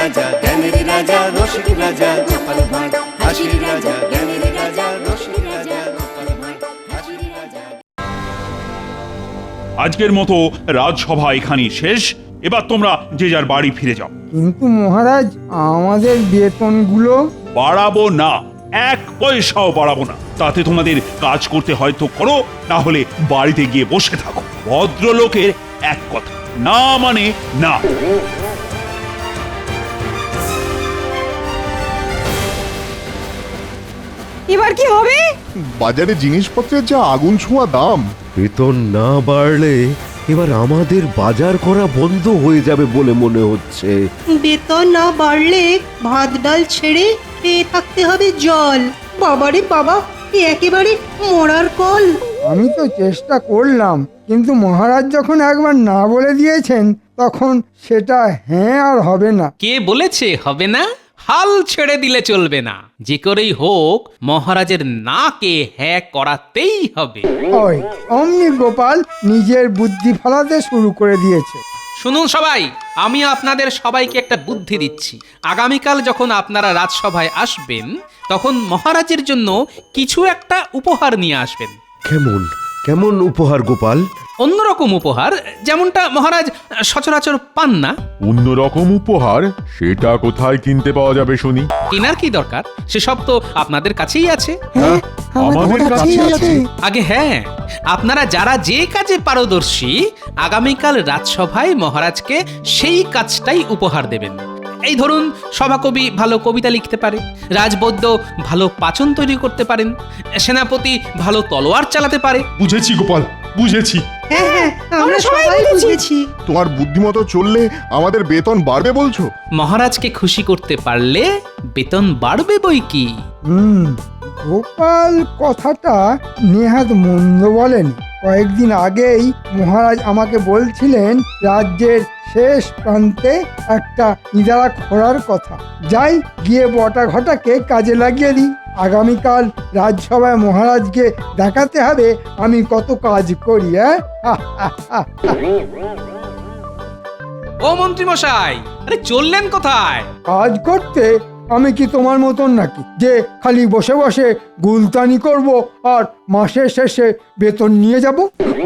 রাজা জ্ঞানের রাজা রসিক রাজা গোপাল ভাঁড় হাসির রাজা জ্ঞানের রাজা রসিক রাজা গোপাল ভাঁড় হাসির রাজা। আজকের মতো রাজসভা এখানেই শেষ। এবার তোমরা যে যার বাড়ি ফিরে যাও। কিন্তু মহারাজ, আমাদের বেতনগুলো? বাড়াবো না, এক পয়সাও বাড়াবো না। তাতে তোমাদের কাজ করতে হয়তো করো, না হলে বাড়িতে গিয়ে বসে থাকো। ভদ্রলোকের এক কথা, না মানে না। এবার কি হবে? বাজারে জিনিসপত্রের যা আগুন ছোঁয়া দাম। বেতন না বাড়লে এবার আমাদের বাজার করা বন্ধ হয়ে যাবে বলে মনে হচ্ছে। বেতন না বাড়লে ভাত ডাল ছেড়ে খেয়ে থাকতে হবে জল। বাবারে বাবা, একেবারে মরার কল। আমি তো চেষ্টা করলাম, কিন্তু মহারাজ যখন একবার না বলে দিয়েছেন তখন সেটা হ্যাঁ আর হবে না। কে বলেছে হবে না? হাল ছেড়ে দিলে চলবে না। যে করেই হোক মহারাজের নাকে হ্যাঁ করাতেই হবে। ওই অমনি গোপাল নিজের বুদ্ধি ফলাতে শুরু করে দিয়েছে। শুনুন সবাই, আমি আপনাদের সবাইকে একটা বুদ্ধি দিচ্ছি। আগামীকাল যখন আপনারা রাজসভায় আসবেন, তখন মহারাজের জন্য কিছু একটা উপহার নিয়ে আসবেন। কেমন কেমন উপহার গোপাল? অন্যরকম উপহার, যেমনটা মহারাজ সচরাচর পান না। অন্যরকম উপহার? সেটা কোথায় কিনতে পাওয়া যাবে শুনি? কেনার কি দরকার? সেসব তো আপনাদের কাছেই আছে। আমাদের কাছেই আছে? আগে হ্যাঁ, আপনারা যারা যে কাজে পারদর্শী, আগামীকাল রাজসভায় মহারাজকে সেই কাজটাই উপহার দেবেন। এই ধরুন, সভাকবি ভালো কবিতা লিখতে পারে, রাজবৈদ্য ভালো পাচন তৈরি করতে পারেন, সেনাপতি ভালো তলোয়ার চালাতে পারে। বুঝেছি গোপাল, বুঝেছি। হ্যাঁ হ্যাঁ, আমরা সবাই বুঝেছি। তোমার বুদ্ধিমতো চললে আমাদের বেতন বাড়বে বলছো? মহারাজকে খুশি করতে পারলে বেতন বাড়বে বই কি। গোপাল কথাটা নেহাত মন্দ বলেন। কয়েকদিন আগেই মহারাজ আমাকে বলছিলেন রাজ্যের শেষ প্রান্তে একটা ইদারা খোঁড়ার কথা। যাই গিয়ে বটা ঘটাকে কাজে লাগিয়ে দিই। আগামীকাল রাজসভায় মহারাজকে দেখাতে হবে আমি কত কাজ করি। ও মন্ত্রী মশাই, আরে চললেন কোথায়? কাজ করতে আমি কি তোমার মতন নাকি যে খালি বসে বসে গুলতানি করব আর মাসের শেষে বেতন নিয়ে যাব?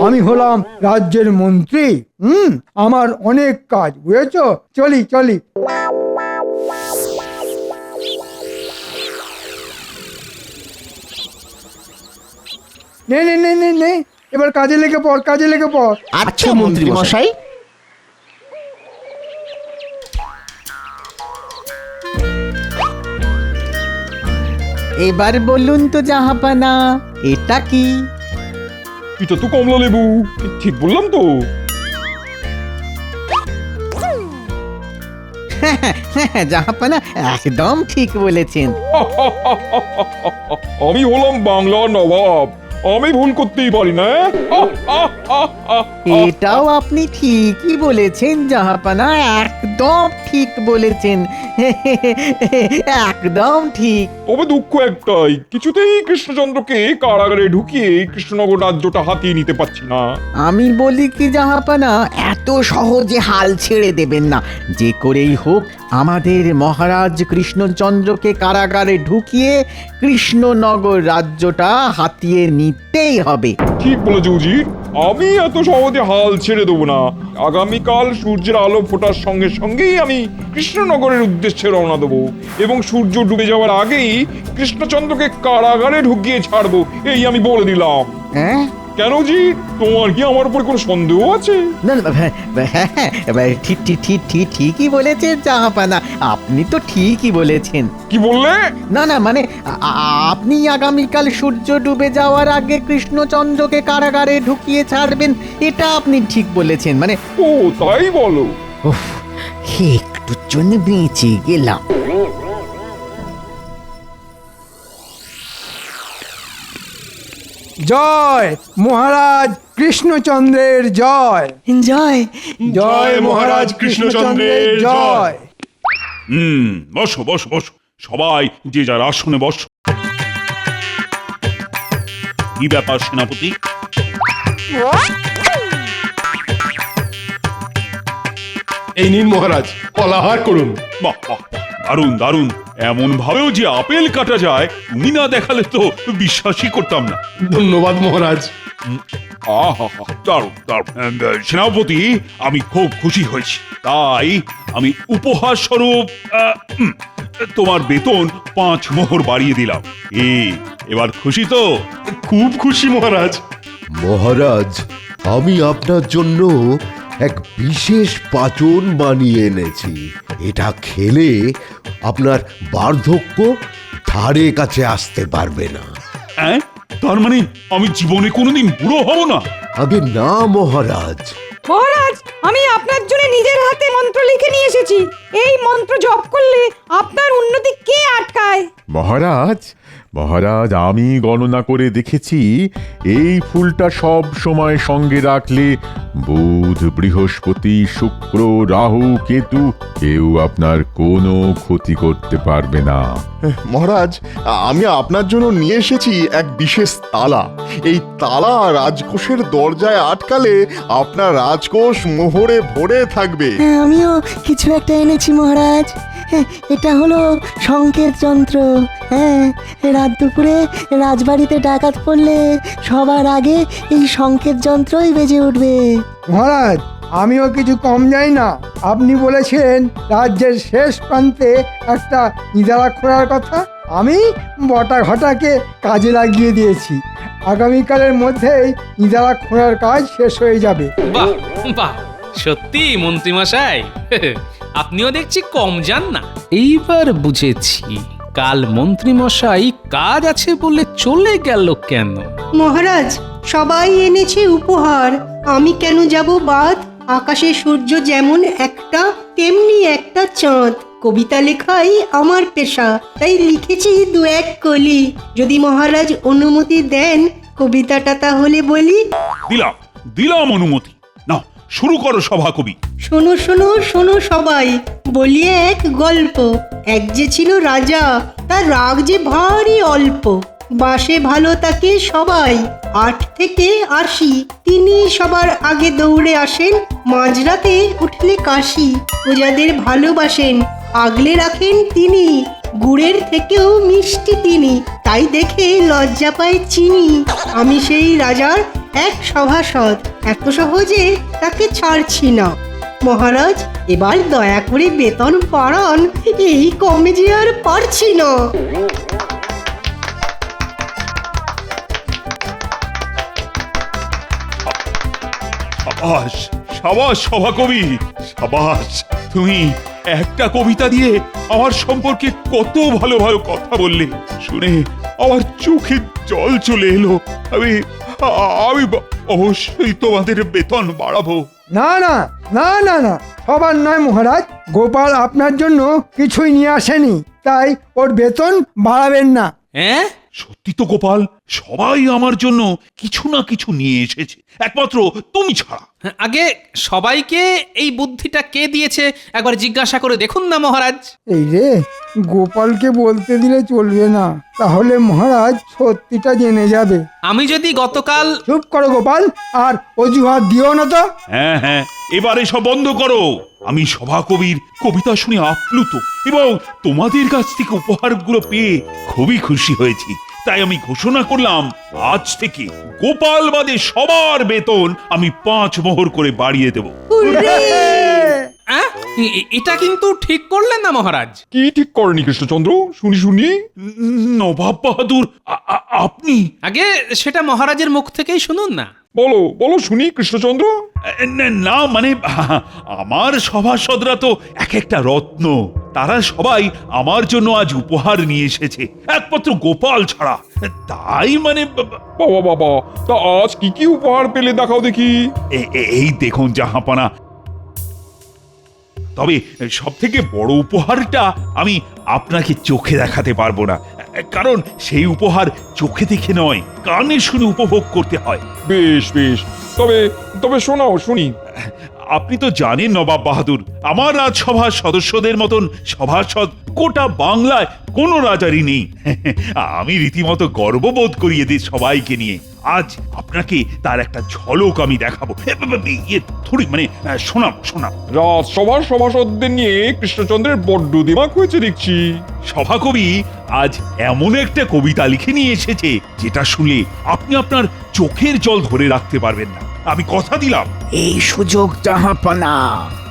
আমি হলাম রাজ্যের মন্ত্রী। আমার অনেক কাজ, বুঝেছো? চলি চলি। নে নে নে নে নে, এবার কাজে লেগে পড়, কাজে লেগে পড়। আচ্ছা মন্ত্রী মশাই। এবার বলুন তো জাহাপানা, এটা কি? এটা তো কমলা লেবু, ঠিক বললাম তো? জাহাপানা একদম ঠিক বলেছেন। আমি হলাম বাংলার নবাব, আমি ভুল করতেই পারি না। এটাও আপনি ঠিকই বলেছেন জাহাপানা, একদম ঠিক বলেছেন। একদম ঠিক। তবে দুঃখ একটাই, কিছুতেই কৃষ্ণচন্দ্রকে কারাগারে ঢুকিয়ে কৃষ্ণনগর রাজ্যটা হাতিয়ে নিতে পারছি না। আমি বলি কি জাহাপানা, এত সহজে হাল ছেড়ে দেবেন না। যে করেই হোক আমাদের মহারাজ কৃষ্ণচন্দ্রকে কারাগারে ঢুকিয়ে কৃষ্ণনগর রাজ্যটা হাতিয়ে নিতেই হবে। ঠিক বলেছ উজির, আমি এত সহজে হাল ছেড়ে দেবো না। আগামীকাল সূর্যের আলো ফোটার সঙ্গে সঙ্গেই আমি কৃষ্ণনগরের উদ্দেশ্যে রওনা দেবো এবং সূর্য ডুবে যাওয়ার আগেই কৃষ্ণচন্দ্রকে কারাগারে ঢুকিয়ে ছাড়বো, এই আমি বলে দিলাম। হ্যাঁ কেন জি, তোমার কি আমার উপর কোনো সন্দেহ আছে? না ঠিকই বলেছেন জাহাপানা, আপনি তো ঠিকই বলেছেন। কি বললে? না মানে আপনি আগামীকাল সূর্য ডুবে যাওয়ার আগে কৃষ্ণচন্দ্রকে কারাগারে ঢুকিয়ে ছাড়বেন, এটা আপনি ঠিক বলেছেন। মানে ও তাই বলো? একটুর জন্য বেঁচে গেলাম। জয় মহারাজ কৃষ্ণচন্দ্রের জয়। জয় জয় মহারাজ কৃষ্ণচন্দ্রের জয়। বসো বসো বসো, সবাই যে যার আসনে বসো। কি ব্যাপার সেনাপতি? এই নিন মহারাজ ফলাহার করুন। বাহ বাহ, দারুণ দারুণ। এমন ভাবেও যে আপেল কাটা যায় তুমি না দেখালে তো বিশ্বাসই করতাম না। ধন্যবাদ মহারাজ। আহা, দারুণ দারুণ। সেনাপতি, আমি খুব খুশি হয়েছি। তাই আমি উপহার স্বরূপ তোমার বেতন 5 মোহর বাড়িয়ে দিলাম। এবার খুশি তো? খুব খুশি মহারাজ। মহারাজ, আমি আপনার জন্য এক বিশেষ পাচন বানিয়ে এনেছি। এটা খেলে আপনার বার্ধক্য ধারে কাছে আসতে পারবে না। হ্যাঁ, তার মানে আমি জীবনে কোনোদিন বুড়ো হব না? আগে না মহারাজ। মহারাজ, আমি আপনার জন্য নিজের হাতে মন্ত্র লিখে নিয়ে এসেছি। এই মন্ত্র জপ করলে আপনার উন্নতি কে আটকায়? মহারাজ, মহারাজ, আমি গণনা করে দেখেছি এই ফুলটা সব সময় সঙ্গে রাখলে বুধ, বৃহস্পতি, শুক্র, রাহু, কেতু কেউ আপনার কোনো ক্ষতি করতে পারবে না। মহারাজ, আমি আপনার জন্য নিয়ে এসেছি এক বিশেষ তালা। এই তালা রাজকোষের দরজায় আটকালে আপনার রাজকোষ মোহরে ভরে থাকবে। আমিও কিছু একটা এনেছি মহারাজ। এটা হলো সংকেত যন্ত্র। হ্যাঁ, রাত দুপুরে রাজবাড়িতে ডাকাত পড়লে সবার আগে এই সংকেত যন্ত্রই বেজে উঠবে। মহারাজ, আমিও কিছু কম যাই না। আপনি বলেছেন রাজ্যের শেষ প্রান্তে একটা ইদারা খোঁড়ার কথা। আমি বটা ঘটাকে কাজে লাগিয়ে দিয়েছি। আগামীকালের মধ্যেই ইদারা খোঁড়ার কাজ শেষ হয়ে যাবে। বাহ বাহ, সত্যি মন্ত্রীমশাই, আপনিও দেখছি কম যান না। এইবার বুঝেছি কাল মন্ত্রীমশাই কাজ আছে বলে চলে গেল কেন। মহারাজ, সবাই এনেছে উপহার, আমি কেন যাব বাদ? আকাশে সূর্য যেমন একটা, তেমনি একটা চাঁদ। কবিতা লেখাই আমার পেশা, তাই লিখেছি 2-1 কলি। যদি মহারাজ অনুমতি দেন কবিতাটা তাহলে বলি। দিলাম দিলাম অনুমতি। না, শুরু করো সভাকবি। শোনো শোনো শোনো সবাই, বলি এক গল্প। এক যে ছিল রাজা, তার রাগ যে ভারী অল্প। বাসে ভালো তাকে সবাই, 8 থেকে 80। তিনি সবার আগে দৌড়ে আসেন, মাঝরাতে উঠলে কাশি। প্রজাদের ভালোবাসেন, আগলে রাখেন তিনি। গুড়ের থেকেও মিষ্টি তিনি, তাই দেখে লজ্জা পায় চিনি। আমি সেই রাজার এক সভাসদ, এত সহজে তাকে ছাড়ছি না। মহারাজ, এবার দয়া করে বেতন বাড়ান, এই কমে যে আর পারছি না। সাবাস সাবাস সভাকবি, সাবাস। তুমি একটা কবিতা দিয়ে আমার সম্পর্কে কত ভালো ভালো কথা বললে, শুনে আমার চোখে জল চলে এলো। আমি আমি অবশ্যই তোমাদের বেতন বাড়াবো। না না না না না, সবার নয় মহারাজ। গোপাল আপনার জন্য কিছুই নিয়ে আসেনি, তাই ওর বেতন বাড়াবেন না। হ্যাঁ, সত্যি তো গোপাল, সবাই আমার জন্য কিছু না কিছু নিয়ে এসেছে, একমাত্র তুমি ছাড়া। আগে সবাইকে এই বুদ্ধিটা কে দিয়েছে একবার জিজ্ঞাসা করে দেখুন না মহারাজ। এই রে, গোপালকে বলতে দিলে চলবে না, তাহলে মহারাজ সত্যিটা জেনে যাবে। আমি যদি গতকাল... চুপ করো গোপাল, আর অজুহাত দিও না তো। হ্যাঁ হ্যাঁ, এবারে সব বন্ধ করো। আমি সভাকবির কবিতা শুনে আপ্লুত এবং তোমাদের কাছ থেকে উপহারগুলো পেয়ে খুবই খুশি হয়েছি। তাই আমি ঘোষণা করলাম, আজ থেকে গোপাল বাদে সবার বেতন আমি 5 মোহর করে বাড়িয়ে দেব। এটা কিন্তু ঠিক করলেন না মহারাজ। কি ঠিক করেনি কৃষ্ণচন্দ্র? শুনি শুনি। নবাব বাহাদুর, আপনি? আগে সেটা মহারাজের মুখ থেকেই শুনুন না। বলো বলো শুনি কৃষ্ণচন্দ্র। না মানে আমার সভাসদরা তো এক একটা রত্ন, তারা সবাই আমার জন্য আজ উপহার নিয়ে এসেছে, একমাত্র গোপাল ছাড়া। তাই মানে বাবা বাবা, তা আজ কি কি উপহার পেলে দেখাও দেখি। এই দেখুন জাহাপানা, তবে সব থেকে বড় উপহারটা আমি আপনাকে চোখে দেখাতে পারবো না, কারণ সেই উপহার চোখে দেখে নয়, কানে শুনে উপভোগ করতে হয়। বেশ বেশ, তবে তবে শোনাও শুনি। আপনি তো জানেন নবাব বাহাদুর, আমার রাজসভার সদস্যদের মতন সভাসদ গোটা বাংলায় কোনো রাজারই নেই। আমি রীতিমতো গর্ববোধ করিয়ে দিই সবাইকে নিয়ে। আজ আপনাকে তার একটা ঝলক আমি দেখাবো। শোনাবো। রাজসভার সভাসদদের নিয়ে কৃষ্ণচন্দ্রের বড্ড দিমাগ হয়েছে দেখছি। সভাকবি আজ এমন একটা কবিতা লিখে নিয়ে এসেছে যেটা শুনলে আপনি আপনার চোখের জল ধরে রাখতে পারবেন না, আমি কথা দিলাম। এই সুযোগ জাহাপনা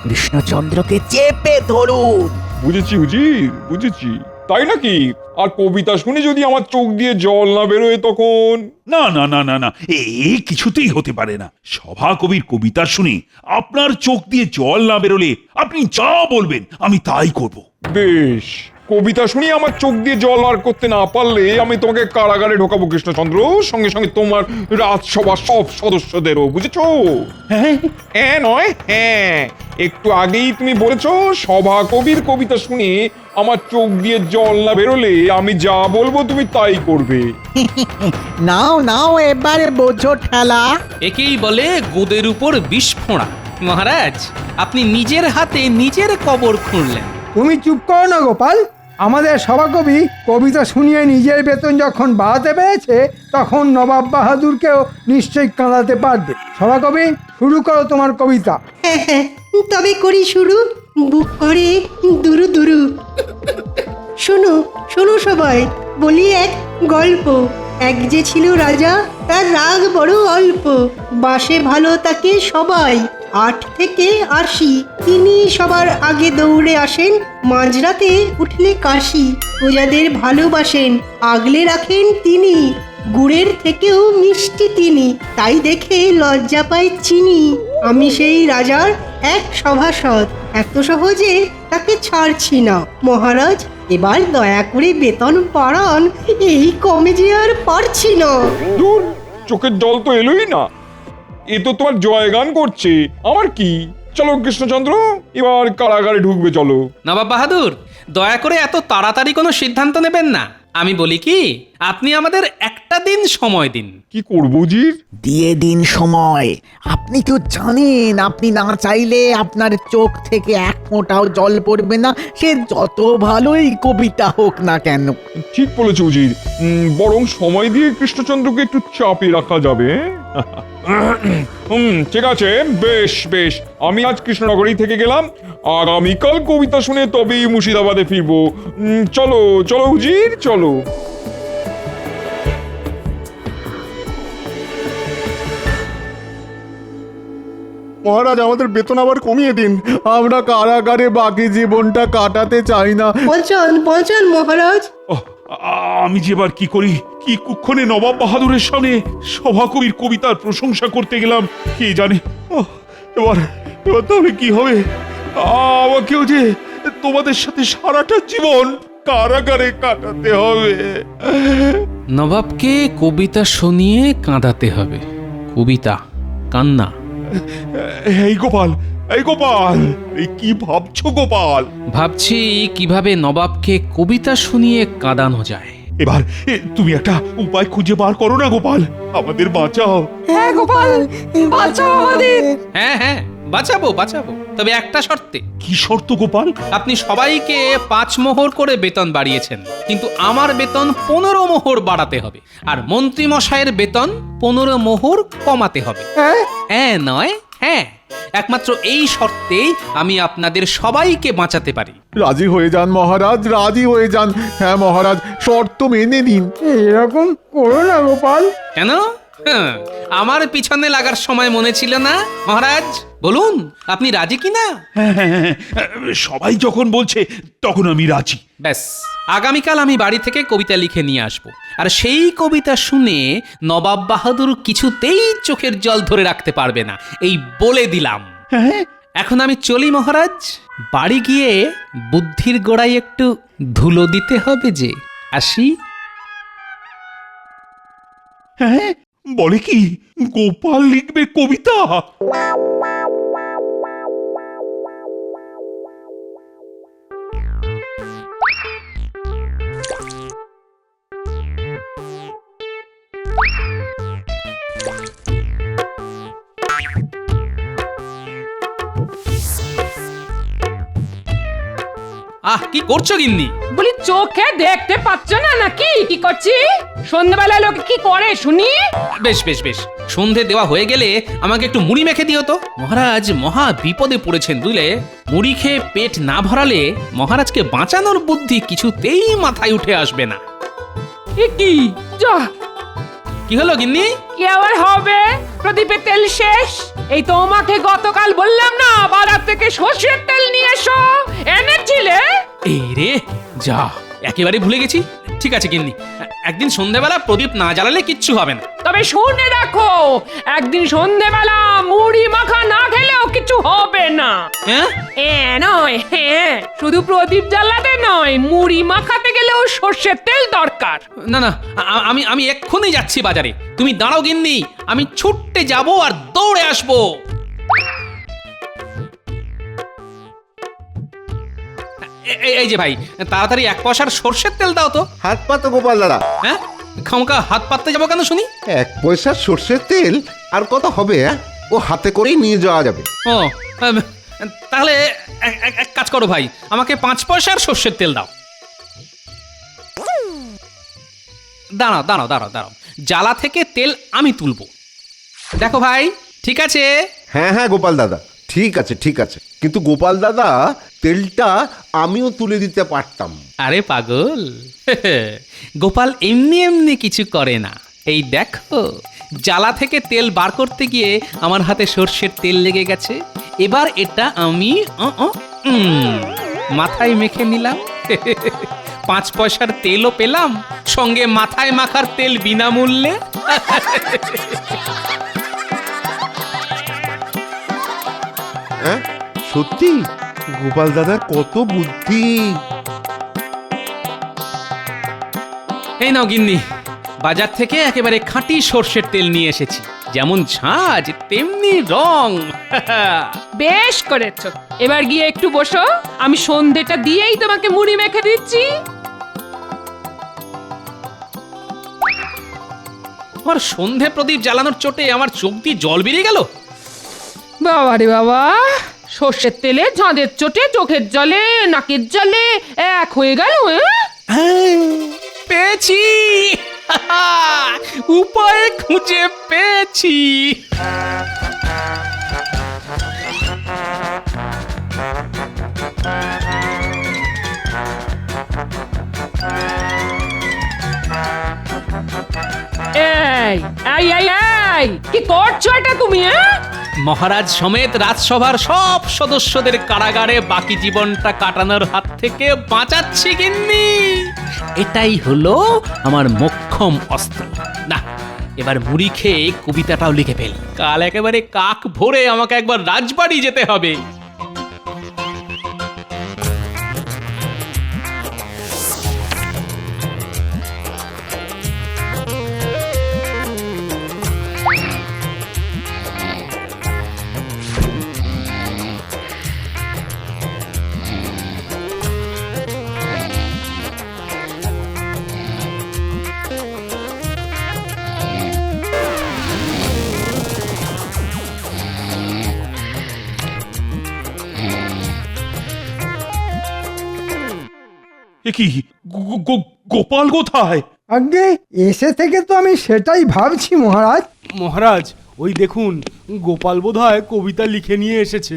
কৃষ্ণচন্দ্রকে চেপে ধরুন। বুঝেছি হুজির, বুঝেছি। তাই নাকি? আর কবিতা শুনে যদি আমার চোখ দিয়ে জল না বেরোয় তখন? না না না না না, এই কিছুতেই হতে পারে না। সভাকবির কবিতা শুনে আপনার চোখ দিয়ে জল না বেরোলে আপনি যা বলবেন আমি তাই করব। বেশ, কবিতা শুনি আমার চোখ দিয়ে জল আর করতে না পারলে আমি তোমাকে কারাগারে ঢোকাবো কৃষ্ণচন্দ্র, সঙ্গে সঙ্গে তোমার রাজসভার সব সদস্যদেরও, বুঝেছো? হ্যাঁ নয় হ্যাঁ, একটু আগেই তুমি বলেছো সভাকবির কবিতা শুনে আমার চোখ দিয়ে জল না বেরোলে আমি যা বলবো তুমি তাই করবে। নাও নাও এবারে বোঝো ঠেলা। একেই বলে গোদের উপর বিষ ফোঁড়া। মহারাজ, আপনি নিজের হাতে নিজের কবর খুঁড়লেন। তুমি চুপ করো না গোপাল। আমাদের সভাকবি কবিতা শুনিয়ে নিজের বেতন যখন বাড়াতে পেরেছে তখন নবাব বাহাদুরকেও নিশ্চয়ই কাঁদাতে পারবে। সভাকবি, শুরু করো তোমার কবিতা। হ্যাঁ, তবে করি শুরু। বুক করে দুরু দুরু। শোনো শোনো সবাই, বলি এক গল্প। এক যে ছিল রাজা, তার রাগ বড় অল্প। বাসে ভালো তাকে সবাই, 8 থেকে 80। তিনি সবার আগে দৌড়ে আসেন, মাঝরাতে উঠলে কাশি। প্রজাদের ভালোবাসেন, আগলে রাখেন তিনি। গুড়ের থেকেও মিষ্টি তিনি, তাই দেখে লজ্জা পায় চিনি। আমি সেই রাজার এক সভাসদ, এত সহজে তাকে ছাড়ছি না। মহারাজ, এবার দয়া করে বেতন বাড়ান, এই কমে যে আর পারছি না। দূর, চোখের জল তো এলোই না। এ তো তোমার জয়গান করছে, আমার কি? চলো কৃষ্ণচন্দ্র, এবার কারাগারে ঢুকবে, চলো। নবাব বাহাদুর, দয়া করে এত তাড়াতাড়ি কোনো সিদ্ধান্ত নেবেন না। আমি বলি কি, আপনি আমাদের একটা দিন সময় দিন। কি করবো জির? দিয়ে দিন সময়। আপনি তো জানেন আপনি না চাইলে আপনার চোখ থেকে এক ফোঁটাও জল পড়বে না, সে যত ভালোই কবিতা হোক না কেন। ঠিক বলেছো উজির, বরং সময় দিয়ে কৃষ্ণচন্দ্রকে একটু চাপে রাখা যাবে। ঠিক আছে, বেশ বেশ, আমি আজ কৃষ্ণনগরী থেকে গেলাম। আগামীকাল কবিতা শুনে তবেই মুর্শিদাবাদে ফিরবো। চলো চলো উজির, চলো। মহারাজ, আমাদের বেতন আবার কমিয়ে দিন। আমরা কারাগারে বাকি জীবনটা কাটাতে চাই না। বাঁচান বাঁচান মহারাজ। আমি যে এবার কি করি, কি কুক্ষণে নবাব বাহাদুরের সামনে সভাকবির কবিতার প্রশংসা করতে গেলাম কে জানে। এবার এবার তবে কি হবে? আমাকেও যে তোমাদের সাথে সারাটা জীবন কারাগারে কাটাতে হবে। নবাবকে কবিতা শুনিয়ে কাঁদাতে হবে। কবিতা, কান্না। এই গোপাল, এই গোপাল, এই কি ভাবছো গোপাল? ভাবছি কিভাবে নবাবকে কবিতা শুনিয়ে কাঁদানো যায়। এবার তুমি একটা উপায় খুঁজে বার করো না গোপাল, আমাদের বাঁচাও। হ্যাঁ গোপাল, বাঁচাও আমাদের। হ্যাঁ হ্যাঁ, বাঁচাবো বাঁচাবো, তবে একটা শর্তে। কি শর্ত গোপাল? আপনি সবাইকে 5 মোহর করে বেতন বাড়িয়েছেন, কিন্তু আমার বেতন 15 মোহর বাড়াতে হবে, আর মন্ত্রী মশাইয়ের বেতন 15 মোহর কমাতে হবে। হ্যাঁ নয় হ্যাঁ, একমাত্র এই শর্তেই আমি আপনাদের সবাইকে বাঁচাতে পারি। রাজি হয়ে যান মহারাজ, রাজি হয়ে যান। হ্যাঁ মহারাজ, শর্ত মেনে নিন। এরকম করো না গোপাল। কেন? আমার পিছনে লাগার সময় মনে ছিল না? মহারাজ বলুন, আপনি রাজি কিনা? সবাই যখন বলছে তখন আমি রাজি। ব্যাস, আগামীকাল আমি বাড়ি থেকে কবিতা লিখে নিয়ে আসব, আর সেই কবিতা শুনে নবাব বাহাদুর কিছুতেই চোখের জল ধরে রাখতে পারবে না, এই বলে দিলাম। এখন আমি চলি মহারাজ, বাড়ি গিয়ে বুদ্ধির গোড়ায় একটু ধুলো দিতে হবে যে। আসি। হ্যাঁ, বলে কি গোপাল লিখবে কবিতা? আহ কি করছো গিন্নি? বলি চোখে দেখতে পাচ্ছ না নাকি কি করছি? সন্ধ্যাবেলা লোক কি করে শুনি? বেশ বেশ বেশ, সন্ধে দেওয়া হয়ে গেলে আমাকে একটু মুড়ি মেখে দিও তো। মহারাজ মহা বিপদে পড়েছেন বুঝলে। মুড়ি খেয়ে পেট না ভরালে মহারাজকে বাঁচানোর বুদ্ধি কিছুতেই মাথায় উঠে আসবে না। এ কি যা কি হলো গিন্নি? কি আবার হবে? প্রদীপের তেল শেষ। এই তোমাকে গতকাল বললাম না বাজার থেকে সর্ষের তেল নিয়ে এসো, এনেছিলে? এই রে যা, একেবারে ভুলে গেছি। ঠিক আছে গিন্নি, একদিন সন্ধ্যাবেলা প্রদীপ না জ্বালালে কিচ্ছু হবে না। তবে শুনে রাখো, একদিন সন্ধ্যেবেলা মুড়ি মাখা না খেলেও কিছু হবে না। হ্যাঁ নয়, হ্যাঁ, শুধু প্রদীপ জ্বালাতে নয়, মুড়ি মাখাতে গেলেও সর্ষের তেল দরকার। না না, আমি এক্ষুনি যাচ্ছি বাজারে। তুমি দাঁড়াও গিন্নি, আমি ছুটতে যাব আর দৌড়ে আসবো। এই যে ভাই, তাড়াতাড়ি 1 পয়সার সর্ষের তেল দাও তো। হাত পাতো গোপাল দাদা। হ্যাঁ, খামকা হাত পাততে যাবো কেন শুনি? 1 পয়সার সর্ষের তেল আর কত হবে? ও হাতে করেই নিয়ে যাওয়া যাবে। ও তাহলে এক কাজ করো ভাই, আমাকে 5 পয়সার সর্ষের তেল দাও। দাঁড়াও দাঁড়াও দাঁড়াও দাঁড়াও, জ্বালা থেকে তেল আমি তুলবো। দেখো ভাই, ঠিক আছে? হ্যাঁ হ্যাঁ গোপাল দাদা, ঠিক আছে ঠিক আছে, কিন্তু গোপাল দাদা তেলটা আমিও তুলে দিতে পারতাম। আরে পাগল, গোপাল এমনি এমনি কিছু করে না। এই দেখো, জ্বালা থেকে তেল বার করতে গিয়ে আমার হাতে সর্ষের তেল লেগে গেছে। এবার এটা আমি মাথায় মেখে নিলাম। 5 পয়সার তেলও পেলাম, সঙ্গে মাথায় মাখার তেল বিনামূল্যে। হ্যাঁ সত্যি, গোপাল দাদার কত বুদ্ধি। এই নাও গিন্নি, বাজার থেকে একেবারে খাঁটি সর্ষের তেল নিয়ে এসেছি। যেমন ঝাঁজ তেমনি রং। বেশ করেছো, এবার গিয়ে একটু বসো, আমি সন্ধেটা দিয়েই তোমাকে মুড়ি মেখে দিচ্ছি। আমার সন্ধে প্রদীপ জ্বালানোর চোটে আমার চোখ দিয়ে জল বেরিয়ে গেল। বাবা রে বাবা, সর্ষের তেলে ঝাঁদের চোটে চোখের জলে নাকের জলে এক হয়ে গেল। পেয়েছি, উপায় খুঁজে পেয়েছি। এই এই এই এই কি করছো এটা তুমি? মহারাজ সমেত রাজসভার সব সদস্যদের কারাগারে বাকি জীবনটা কাটানোর হাত থেকে বাঁচাচ্ছি গিন্নি। এটাই হলো আমার মোক্ষম অস্ত্র। না, এবার মুড়ি খেয়ে কবিতাটাও লিখে ফেল। কাল একেবারে কাক ভোরে আমাকে একবার রাজবাড়ি যেতে হবে। এ কি, গোপাল কোথায়? আগে এসে থেকে তো আমি সেটাই ভাবছি মহারাজ। মহারাজ, ওই দেখুন, গোপাল বোধহয় কবিতা লিখে নিয়ে এসেছে।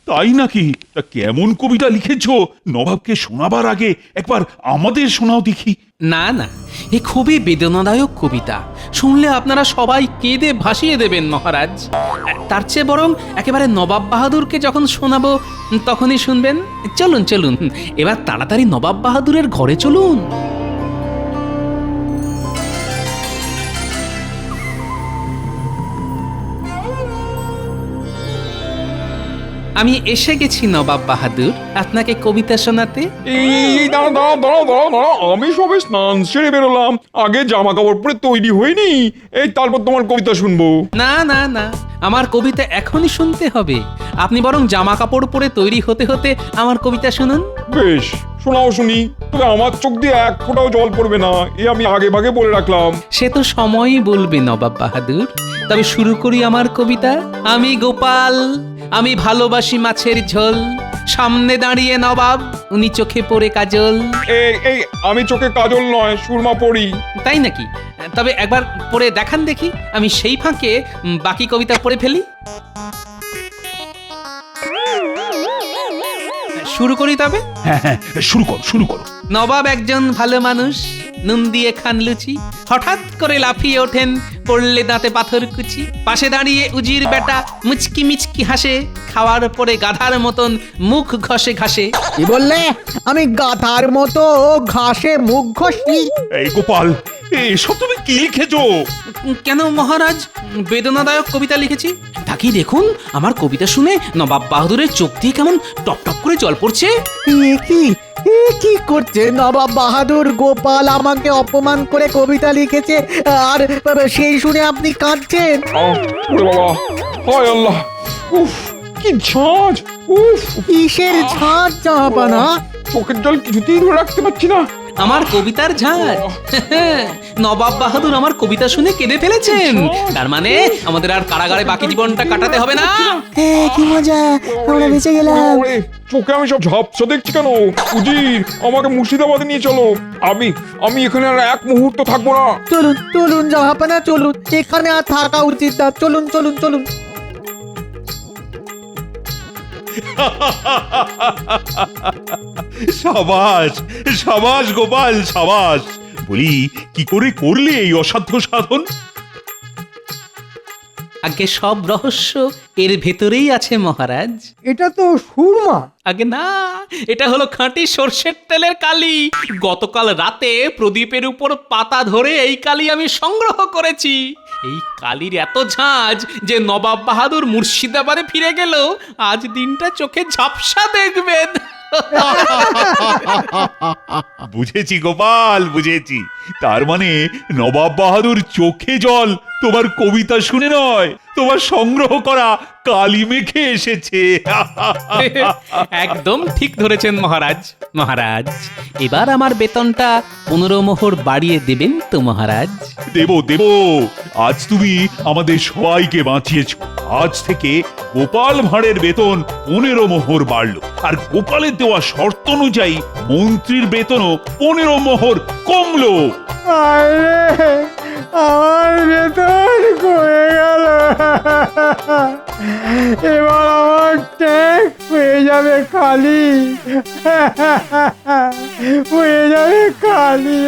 তাই নাকি? তা কেমন কবিতা লিখেছো? নবাবকে শোনাবার আগে একবার আমাদের শোনাও দেখি। না না, এ খুবই বেদনাদায়ক কবিতা। শুনলে আপনারা সবাই কেঁদে ভাসিয়ে দেবেন মহারাজ। তার চেয়ে বরং একেবারে নবাব বাহাদুরকে যখন শোনাবো তখনই শুনবেন। চলুন চলুন, এবার তাড়াতাড়ি নবাব বাহাদুরের ঘরে চলুন। আমি এসে গেছি নবাব বাহাদুর, আপনাকে কবিতা শোনাতে। এই দাঁড়াও দাঁড়াও দাঁড়াও দাঁড়াও দাঁড়াও, আমি সবে স্নান সেরে বেরোলাম, আগে জামা কাপড় পরে তৈরি হইনি, এই তারপর তোমার কবিতা শুনবো। না না না, আমার কবিতা এখনই শুনতে হবে। আপনি বরং জামা কাপড় পরে তৈরি হতে হতে আমার কবিতা শুনুন। বেশ, শোনাও শুনি, তবে আমার চোখ দিয়ে এক ফোঁটাও জল পড়বে না, এ আমি আগে ভাগে বলে রাখলাম। সে তো সময়ই বলবে নবাব বাহাদুর। তবে শুরু করি আমার কবিতা। আমি গোপাল, আমি ভালোবাসি মাছের ঝোল, সামনে দাঁড়িয়ে নবাব, উনি চোখে পড়ে কাজল। এই এই আমি চোখে কাজল নয় সুরমা পড়ি। তাই নাকি? তবে একবার পড়ে দেখান দেখি, আমি সেই ফাঁকে বাকি কবিতা পড়ে ফেলি। শুরু করি তবে। হ্যাঁ হ্যাঁ, শুরু করো। নবাব একজন ভালো মানুষ, নুন দিয়ে খান লুচি, হঠাৎ করে লাফিয়ে ওঠেন, পড়লে দাঁতে পাথর কুচি। পাশে দাঁড়িয়ে উজির বেটা মুচকি মিচকি হাসে, খাওয়ার পরে গাধার মতন মুখ ঘষে ঘাসে। কি বললে? আমি গাধার মতো ঘাসে মুখ ঘষি? এই গোপাল, এসব তুমি কি লিখেছো? কেন মহারাজ, বেদনাদায়ক কবিতা লিখেছি। তাকিয়ে দেখুন, আমার কবিতা শুনে নবাব বাহাদুরের চোখ দিয়ে কেমন টপ টপ করে জল পড়ছে। কি করছে নবাব বাহাদুর? গোপাল আমাকে অপমান করে কবিতা লিখেছে, আর সেই শুনে আপনি কাঁদছেন? ওরে বাবা, হায় আল্লাহ, উফ কি ঝাঁজ, উফ। কিসের ঝাঁজ জাহাপানা? চোখের জল কিছুতেই ধরে রাখতে পারছি না। আমার কবিতার ঝাঁজ। নবাব বাহাদুর আমার কবিতা শুনে কেঁদে ফেলেছেন, তার মানে আমাদের আর কারাগারে বাকি জীবনটা কাটাতে হবে না। কি মজা, আমরা বেঁচে গেলাম। চোখে আমি সব ঝাপসা দেখছি কেন? উজির, আমাকে মুর্শিদাবাদে নিয়ে চলো। আমি এখানে আর এক মুহূর্ত থাকবো না। চলুন চলুন জাহাপানা, চলুন, এখানে আর থাকা উচিত না। চলুন চলুন চলুন। সাবাস সাবাস গোপাল, সাবাস। বলি, কি করে করলে এই অসাধ্য সাধন? আগে সব রহস্য এর ভেতরেই আছে মহারাজ। এটা তো সুরমা। আগে না, এটা হলো খাঁটি সর্ষের তেলের কালি। গতকাল রাতে প্রদীপের উপর পাতা ধরে এই কালি আমি সংগ্রহ করেছি। এই কালির এত ঝাঁজ যে নবাব বাহাদুর মুর্শিদাবাদে ফিরে গেল আজ দিনটা চোখে ঝাপসা দেখবেন। বুঝেছি গোপাল, বুঝেছি। তার মানে নবাব বাহাদুর চোখে জল তোমার কবিতা শুনে নয়, তোমার সংগ্রহ করা কালি মেখে এসেছে। একদম ঠিক ধরেছেন মহারাজ। মহারাজ, এবার আমার বেতনটা 15 মোহর বাড়িয়ে দেবেন তো মহারাজ? দেব দেব, আজ তুমি আমাদের সবাইকে বাঁচিয়েছ। আজ থেকে গোপাল ভাঁড়ের বেতন 15 মোহর বাড়লো, আর গোপালের দেওয়া শর্ত অনুযায়ী মন্ত্রীর বেতনও 15 মোহর কমলো। আরে, আমার বেতন কমে গেল। এবার আমার ট্যাক্স হয়ে যাবে খালি, হয়ে যাবে খালি।